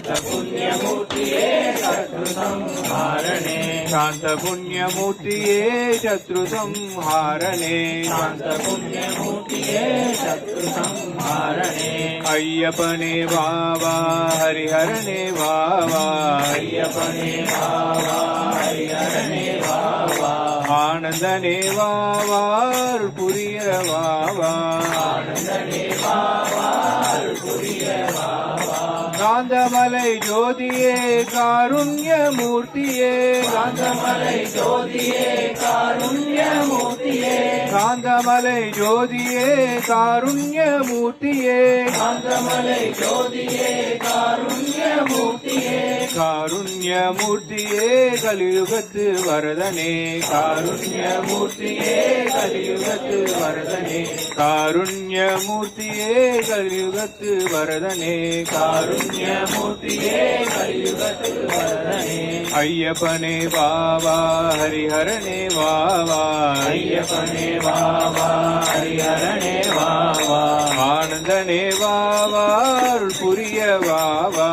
पुण्यमूर्तिये शत्रुसंहारणे शांत पुण्यमूर्तिये शत्रुसंहारणे शांत पुण्यमूर्तिये शत्रुसंहारणे अय्यपने वावा हरिहरणे वावा अय्यपने वावा हरिहरणे वावा आनंदने वावा पुरिय वावा आनंदने वावा पुरिय वावा காந்தமலை ஜோதியே காருண்ய மூர்த்தியே காந்தமலை ஜோதியே காருண்ய மூர்த்தியே காந்தமலை ஜோதியே காருண்ய மூர்த்தியே காந்தமலை ஜோதியே காருண்ய மூர்த்தியே காருண்ய மூர்த்தியே கலியுகத்து வரதனே காருண்ய மூர்த்தியே கலியுகத்து வரதனே காருண்ய மூர்த்தியே கலியுகத்து வரதனே காருண்ய மூர்த்தியே கலியுகத்து வரதனே ஐயப்பனே வாவா ஹரிஹரனே வாவா ஐயப்பனே வாவா ஹரிஹரனே வாவா ஆனந்தனே வாவா அருள் புரிய வாவா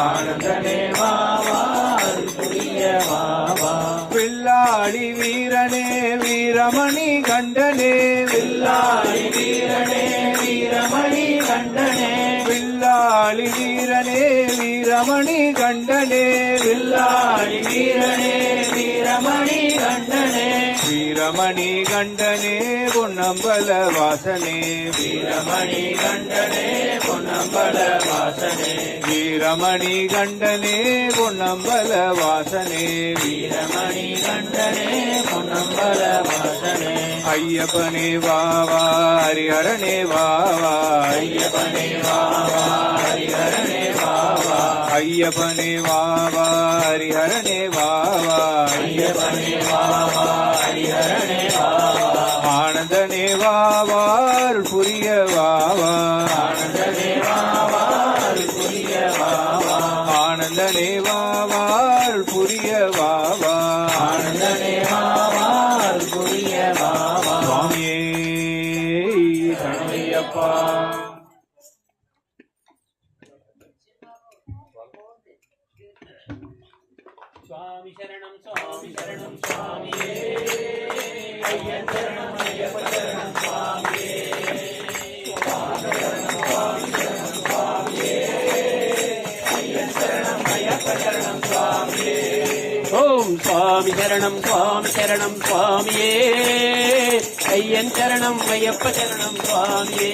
ஆனந்தனே வாவா அருள் புரிய வாவா வில்லாளி வீரனே வீரமணி கண்டனே வில்லாளி வீரனே வீரமணி கண்டனே வில்லாளி வீரனே வீரமணி கண்டனே வில்லாளி வீரனே வீரமணி கண்டனே வீரமணி கண்டனே பொன்னம்பல வாசனே வீரமணி கண்டனே பொன்னம்பல வாசனே வீரமணி கண்டனே பொன்னம்பல வாசனே வீரமணி கண்டனே பொன்னம்பல வாசனே ஐயப்பனே வாவா ஹரிஹரனே வாவா ஐயப்பனே வாவா ஹரிஹரனே வாவா ஐயப்பனே வாவா ஹரிஹரனே வாவா ஐயப்பனே வாவா ஹரிஹரனே வாவா ஆனந்தனே வாவா அருள் புரிய வாவா ஆனந்தனே வாவா அருள் புரிய வாவா ஆனந்தனே வாவா அருள் புரிய வாவா ஆனந்தனே வாவா அருள் புரிய வாவா சுவாமியே சரணமையப்பா. சுவாமி சரணம் சுவாமி சரணம் சுவாமியே ஐயன் சரணம் ஐயப்ப சரணம் சுவாமியே சுவாமி சரணம் சுவாமியே ஐயன் சரணம் ஐயப்ப சரணம் சுவாமியே ஓம் சுவாமி சரணம் சுவாமியே ஐயன் சரணம் ஐயப்ப சரணம் சுவாமியே